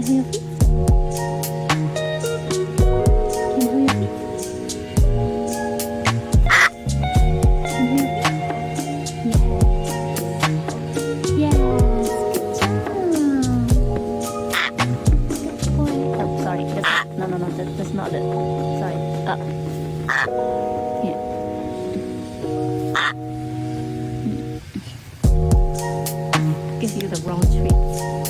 Can you hold your feet? Can you hold your feet? Can you hold your feet? Yes. Good boy. Oh, sorry. No, that's not it. Sorry. Up. Here. Give you the wrong treat.